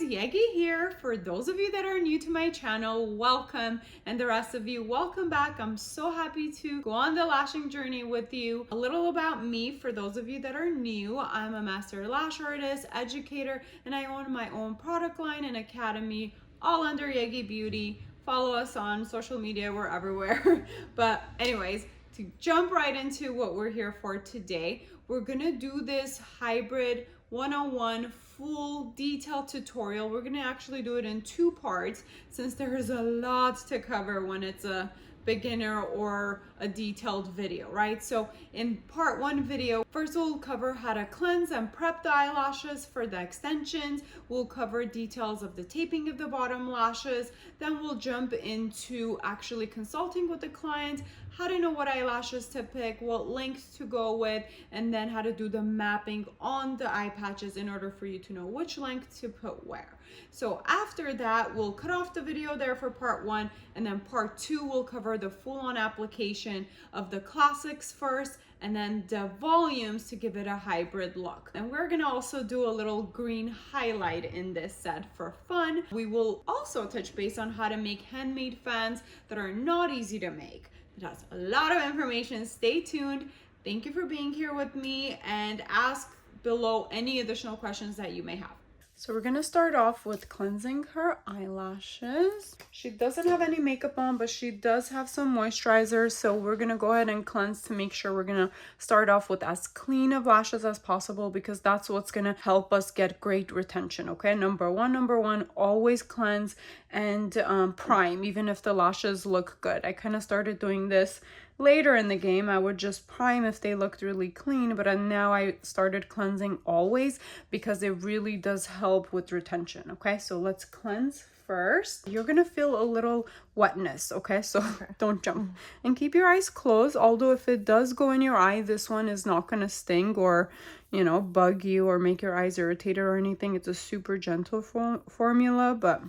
Yegi here. For those of you that are new to my channel, welcome, and the rest of you, welcome back. I'm so happy to go on the lashing journey with you. A little about me for those of you that are new. I'm a master lash artist, educator, and I own my own product line and academy, all under Yegi Beauty. Follow us on social media, we're everywhere. But anyways, to jump right into what we're here for today, we're gonna do this hybrid 101 full detailed tutorial. We're gonna actually do it in two parts since there's a lot to cover when it's a beginner or a detailed video, right? So in part one video, first we'll cover how to cleanse and prep the eyelashes for the extensions. We'll cover details of the taping of the bottom lashes. Then we'll jump into actually consulting with the client, how to know what eyelashes to pick, what lengths to go with, and then how to do the mapping on the eye patches in order for you to know which length to put where. So after that, we'll cut off the video there for part one, and then part two will cover the full-on application of the classics first, and then the volumes to give it a hybrid look. And we're gonna also do a little green highlight in this set for fun. We will also touch base on how to make handmade fans that are not easy to make. It has a lot of information. Stay tuned. Thank you for being here with me, and ask below any additional questions that you may have. So we're gonna start off with cleansing her eyelashes. She doesn't have any makeup on, but she does have some moisturizer. So we're gonna go ahead and cleanse to make sure we're gonna start off with as clean of lashes as possible, because that's what's gonna help us get great retention, okay? Number one, always cleanse and prime, even if the lashes look good. I kind of started doing this later in the game. I would just prime if they looked really clean, but now I started cleansing always because it really does help with retention. Okay, so let's cleanse first. You're gonna feel a little wetness, okay? So don't jump and keep your eyes closed. Although if it does go in your eye, this one is not gonna sting or, you know, bug you or make your eyes irritated or anything. It's a super gentle formula, but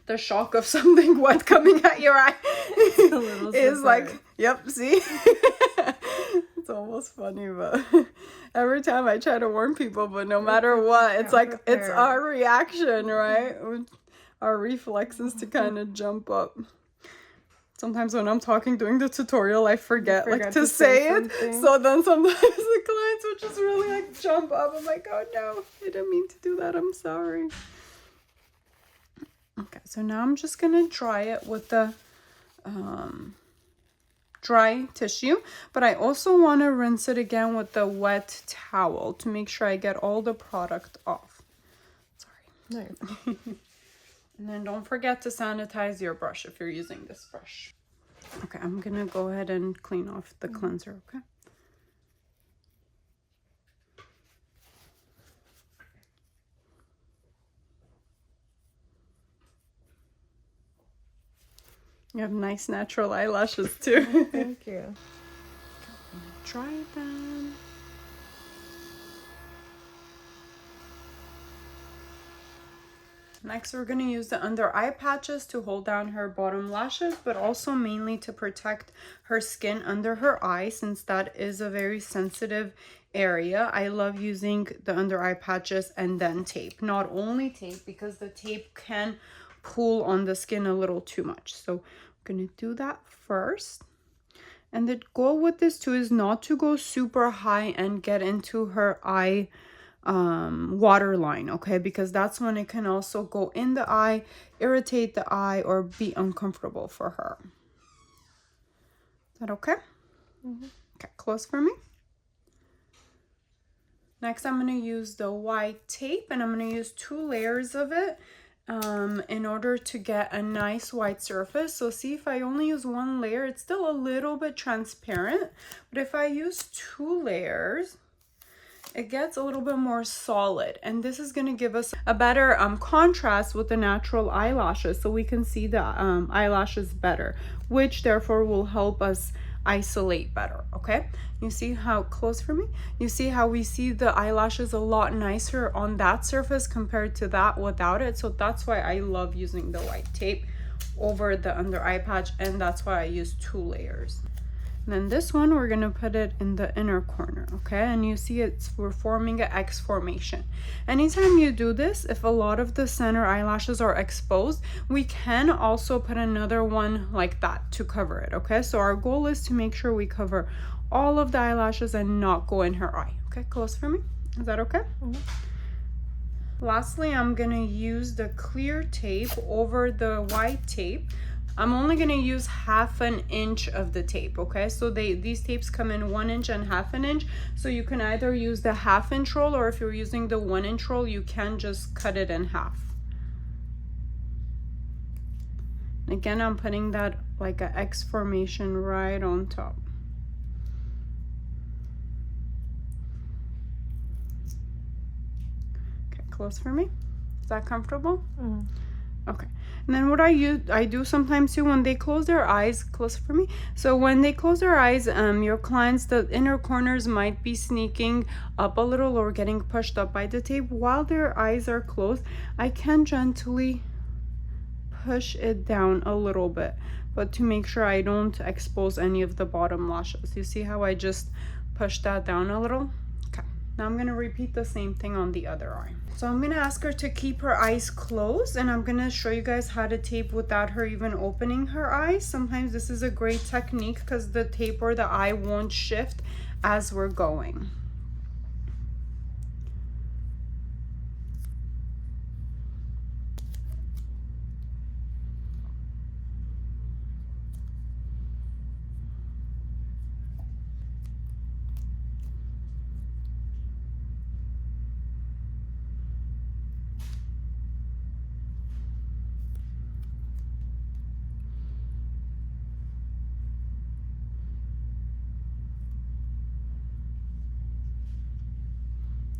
the shock of something wet coming at your eye is like, yep, see? It's almost funny, but every time I try to warn people, but no matter what, it's like, it's our reaction, right? Our reflexes to kind of jump up. Sometimes when I'm talking during the tutorial, I forget like to say it. So then sometimes the clients would just really like jump up. I'm like, oh no, I didn't mean to do that. I'm sorry. Okay, so now I'm just gonna dry it with the dry tissue, but I also want to rinse it again with the wet towel to make sure I get all the product off. Sorry. No. And then don't forget to sanitize your brush if you're using this brush. Okay, I'm gonna go ahead and clean off the cleanser, okay? You have nice natural eyelashes too. Thank you. Dry them. Next, we're going to use the under eye patches to hold down her bottom lashes, but also mainly to protect her skin under her eye, since that is a very sensitive area. I love using the under eye patches and then tape. Not only tape, because the tape can pull on the skin a little too much. So I'm gonna do that first. And the goal with this too is not to go super high and get into her eye waterline, okay? Because that's when it can also go in the eye, irritate the eye, or be uncomfortable for her. Is that okay? Okay, close for me. Next, I'm going to use the white tape, and I'm going to use 2 layers of it in order to get a nice white surface. So see, if I only use 1 layer, it's still a little bit transparent, but if I use 2 layers, it gets a little bit more solid, and this is going to give us a better contrast with the natural eyelashes, so we can see the eyelashes better, which therefore will help us isolate better. Okay, you see how close for me, you see how we see the eyelashes a lot nicer on that surface compared to that without it. So that's why I love using the white tape over the under eye patch, and that's why I use 2 layers. Then this one, we're gonna put it in the inner corner, okay? And you see we're forming an X formation. Anytime you do this, if a lot of the center eyelashes are exposed, we can also put another one like that to cover it, okay? So our goal is to make sure we cover all of the eyelashes and not go in her eye. Okay, close for me. Is that okay? Lastly, I'm gonna use the clear tape over the white tape. I'm only gonna use 1/2 inch of the tape, okay? So these tapes come in 1 inch and 1/2 inch. So you can either use the 1/2 inch roll, or if you're using the 1 inch roll, you can just cut it in half. Again, I'm putting that like an X formation right on top. Okay, close for me. Is that comfortable? Okay. And then what I do sometimes too, when they close their eyes, close for me. So when they close their eyes, your clients, the inner corners might be sneaking up a little or getting pushed up by the tape. While their eyes are closed, I can gently push it down a little bit, but to make sure I don't expose any of the bottom lashes. You see how I just pushed that down a little? Okay. Now I'm gonna repeat the same thing on the other eye. So I'm gonna ask her to keep her eyes closed, and I'm gonna show you guys how to tape without her even opening her eyes. Sometimes this is a great technique because the tape or the eye won't shift as we're going.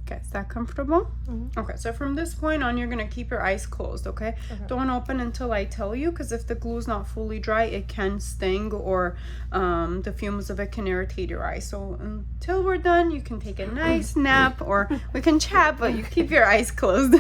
Okay, is that comfortable? Okay, so from this point on, you're gonna keep your eyes closed, okay? Don't open until I tell you, because if the glue's not fully dry, it can sting, or the fumes of it can irritate your eye. So until we're done, you can take a nice nap, or we can chat, but you keep your eyes closed.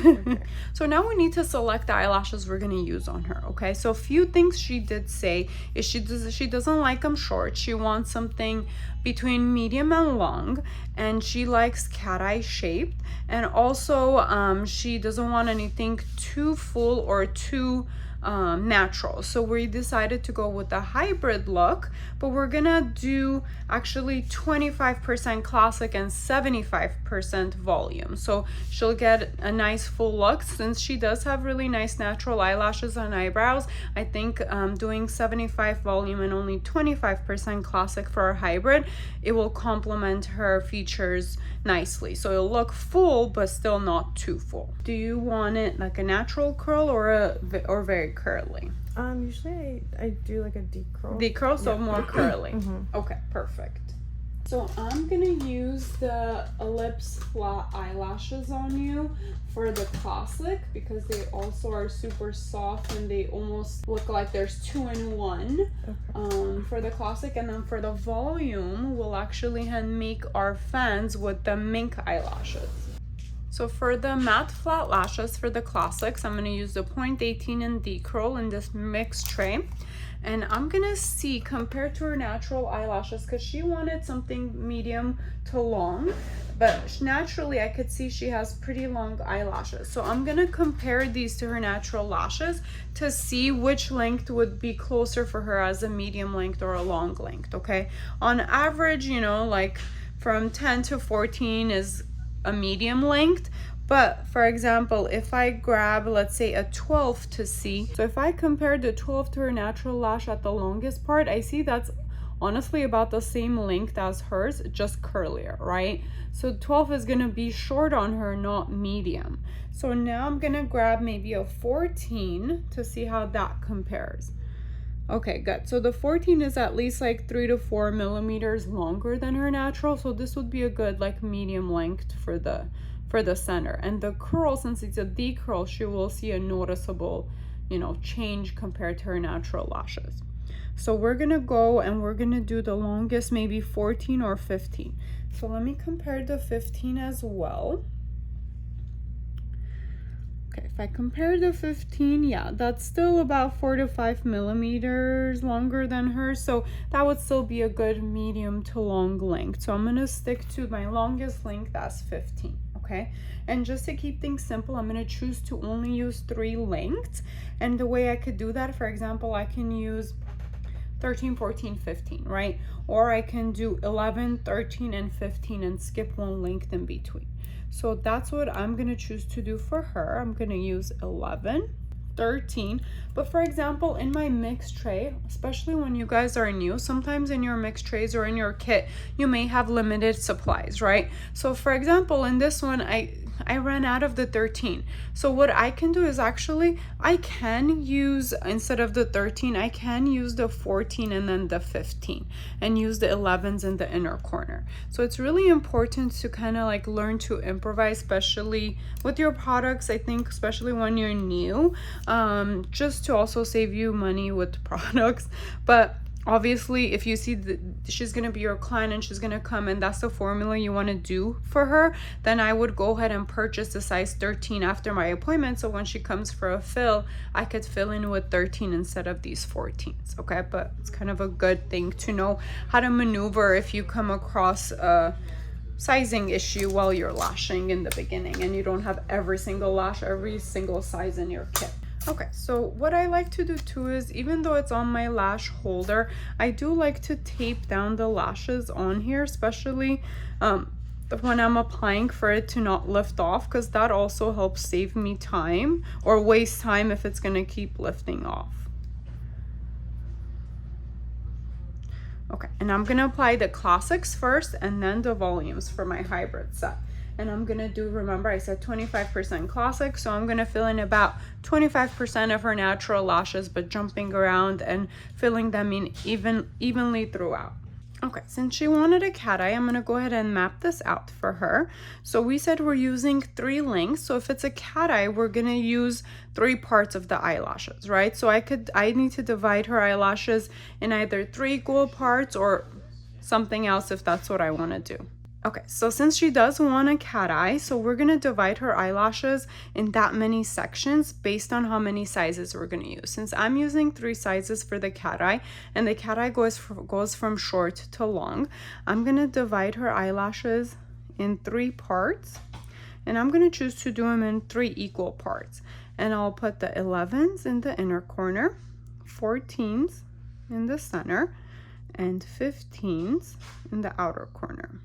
So now we need to select the eyelashes we're gonna use on her, okay? So a few things she did say is she doesn't like them short. She wants something between medium and long, and she likes cat eye shaped, and also she doesn't want anything too full or too natural. So we decided to go with the hybrid look, but we're gonna do actually 25% classic and 75% volume. So she'll get a nice full look. Since she does have really nice natural eyelashes and eyebrows, I think doing 75 volume and only 25% classic for a hybrid, it will complement her features nicely. So it'll look full, but still not too full. Do you want it like a natural curl or very curly? Usually I do like a deep curl. Deep curl, so more curly. Okay, perfect. So I'm gonna use the ellipse flat eyelashes on you for the classic, because they also are super soft and they almost look like there's 2 in 1 for the classic. And then for the volume, we'll actually hand make our fans with the mink eyelashes. So for the matte flat lashes for the classics, I'm going to use the 0.18 in D-curl in this mixed tray. And I'm going to see, compared to her natural eyelashes, because she wanted something medium to long, but naturally I could see she has pretty long eyelashes. So I'm going to compare these to her natural lashes to see which length would be closer for her as a medium length or a long length, okay? On average, you know, like from 10 to 14 is a medium length. But for example, if I grab, let's say, a 12 to see, so if I compare the 12 to her natural lash at the longest part, I see that's honestly about the same length as hers, just curlier, right? So 12 is gonna be short on her, not medium. So now I'm gonna grab maybe a 14 to see how that compares. Okay, good. So the 14 is at least like 3 to 4 millimeters longer than her natural. So this would be a good like medium length for the center. And the curl, since it's a D curl, she will see a noticeable, you know, change compared to her natural lashes. So we're gonna go and we're gonna do the longest, maybe 14 or 15. So let me compare the 15 as well. Okay, if I compare the 15, yeah, that's still about 4 to 5 millimeters longer than hers. So that would still be a good medium to long length. So I'm gonna stick to my longest length, that's 15, okay? And just to keep things simple, I'm gonna choose to only use 3 lengths. And the way I could do that, for example, I can use 13, 14, 15, right? Or I can do 11, 13, and 15 and skip 1 length in between. So that's what I'm gonna choose to do for her. I'm gonna use 11, 13. But for example, in my mixed tray, especially when you guys are new, sometimes in your mixed trays or in your kit, you may have limited supplies, right? So for example, in this one, I ran out of the 13. So what I can do is actually, I can use, instead of the 13, I can use the 14 and then the 15 and use the 11s in the inner corner. So it's really important to kind of like learn to improvise, especially with your products, I think, especially when you're new, just to also save you money with products. But obviously, if you see that she's going to be your client and she's going to come and that's the formula you want to do for her, then I would go ahead and purchase the size 13 after my appointment. So when she comes for a fill, I could fill in with 13 instead of these 14s, okay? But it's kind of a good thing to know how to maneuver if you come across a sizing issue while you're lashing in the beginning and you don't have every single lash, every single size in your kit. Okay, so what I like to do too is, even though it's on my lash holder, I do like to tape down the lashes on here, especially when I'm applying, for it to not lift off, because that also helps save me time or waste time if it's gonna keep lifting off. Okay, and I'm gonna apply the classics first and then the volumes for my hybrid set. And I'm gonna do, remember I said 25% classic, so I'm gonna fill in about 25% of her natural lashes, but jumping around and filling them in evenly throughout. Okay, since she wanted a cat eye, I'm gonna go ahead and map this out for her. So we said we're using 3 lengths, so if it's a cat eye, we're gonna use 3 parts of the eyelashes, right? So I need to divide her eyelashes in either 3 equal parts or something else if that's what I wanna do. Okay, so since she does want a cat eye, so we're gonna divide her eyelashes in that many sections based on how many sizes we're gonna use. Since I'm using 3 sizes for the cat eye, and the cat eye goes from short to long, I'm gonna divide her eyelashes in 3 parts, and I'm gonna choose to do them in 3 equal parts. And I'll put the 11s in the inner corner, 14s in the center, and 15s in the outer corner.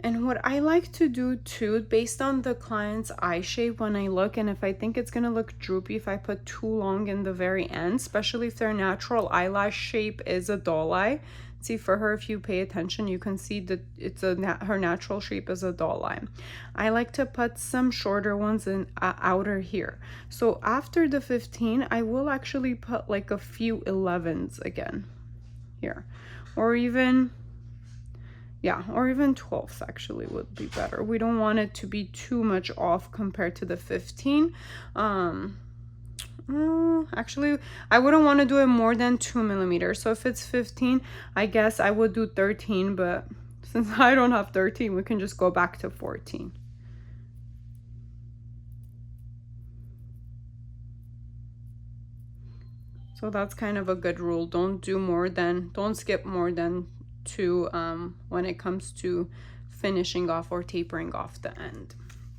And what I like to do too, based on the client's eye shape when I look, and if I think it's gonna look droopy if I put too long in the very end, especially if their natural eyelash shape is a doll eye. See, for her, if you pay attention, you can see that her natural shape is a doll eye. I like to put some shorter ones in outer here. So after the 15, I will actually put like a few 11s again here, or even 12s actually would be better. We don't want it to be too much off compared to the 15. Actually, I wouldn't want to do it more than 2 millimeters. So if it's 15, I guess I would do 13, but since I don't have 13, we can just go back to 14. So that's kind of a good rule. Don't skip more than 2 when it comes to finishing off or tapering off the end.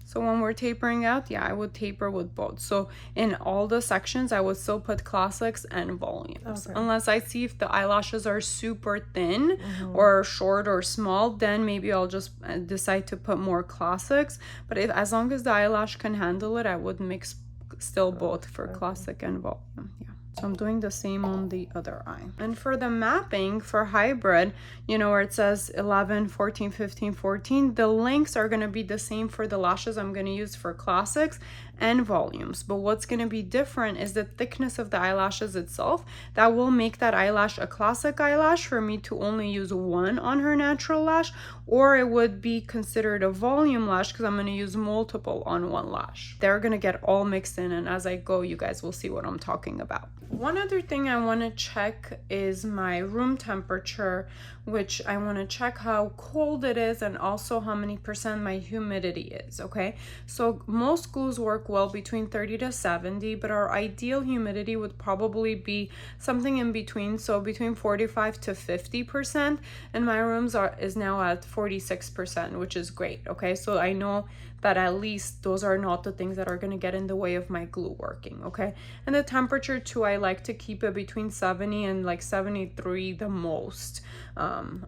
So when we're tapering out, yeah, I would taper with both. So in all the sections, I would still put classics and volumes. Okay. Unless I see if the eyelashes are super thin or short or small, then maybe I'll just decide to put more classics. But as long as the eyelash can handle it, I would mix still both for classic and volume. Yeah. So I'm doing the same on the other eye. And for the mapping for hybrid, you know, where it says 11, 14, 15, 14, the lengths are going to be the same for the lashes I'm going to use for classics. and volumes. But what's going to be different is the thickness of the eyelashes itself. That will make that eyelash a classic eyelash for me to only use one on her natural lash, or it would be considered a volume lash because I'm going to use multiple on one lash. They're going to get all mixed in, and as I go, you guys will see what I'm talking about. One other thing I want to check is my room temperature, which I want to check how cold it is and also how many percent my humidity is, okay? So most glues work well between 30 to 70, but our ideal humidity would probably be something in between, so between 45 to 50%, and my rooms is now at 46%, which is great, okay? So I know that at least those are not the things that are going to get in the way of my glue working, okay? And the temperature too, I like to keep it between 70 and like 73 the most,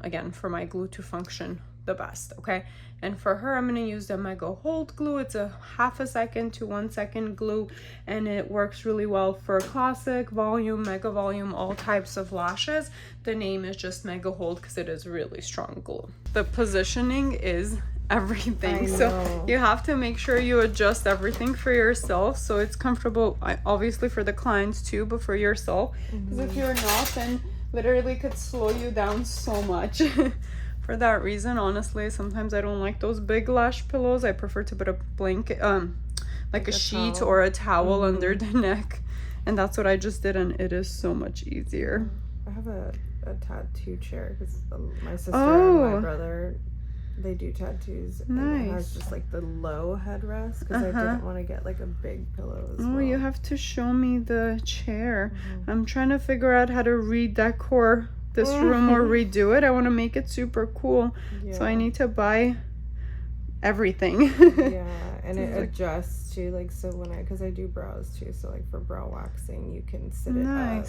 again, for my glue to function the best, okay? And for her, I'm going to use the Mega Hold glue. It's a 1/2 second to 1 second glue, and it works really well for classic, volume, mega volume, all types of lashes. The name is just Mega Hold because it is really strong glue. The positioning is everything, so you have to make sure you adjust everything for yourself so it's comfortable, obviously for the clients too, but for yourself, because if you're not, then literally could slow you down so much. For that reason, honestly, sometimes I don't like those big lash pillows. I prefer to put a blanket, like a sheet towel or a towel under the neck, and that's what I just did, and it is so much easier. I have a tattoo chair because my sister and my brother, they do tattoos. Nice. And it has just like the low headrest because I didn't want to get like a big pillow as well. You have to show me the chair. I'm trying to figure out how to redecor this room or redo it. I want to make it super cool. So I need to buy everything. And it adjusts to like, so when because I do brows too, so like for brow waxing you can sit it up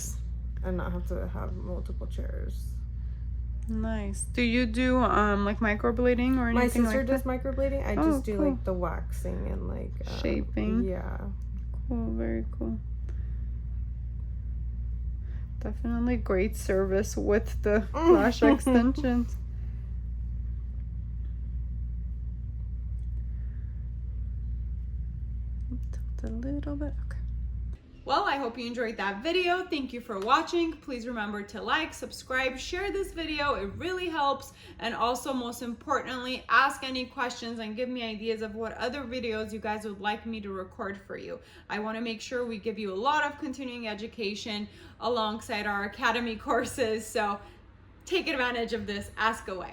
and not have to have multiple chairs. Nice. Do you do like microblading or anything like that? My sister does microblading. I just do like the waxing and like shaping. Yeah. Cool, very cool. Definitely great service with the lash extensions. Tilt a little bit. Okay. Well, I hope you enjoyed that video. Thank you for watching. Please remember to like, subscribe, share this video. It really helps. And also, most importantly, ask any questions and give me ideas of what other videos you guys would like me to record for you. I want to make sure we give you a lot of continuing education alongside our academy courses. So take advantage of this. Ask away.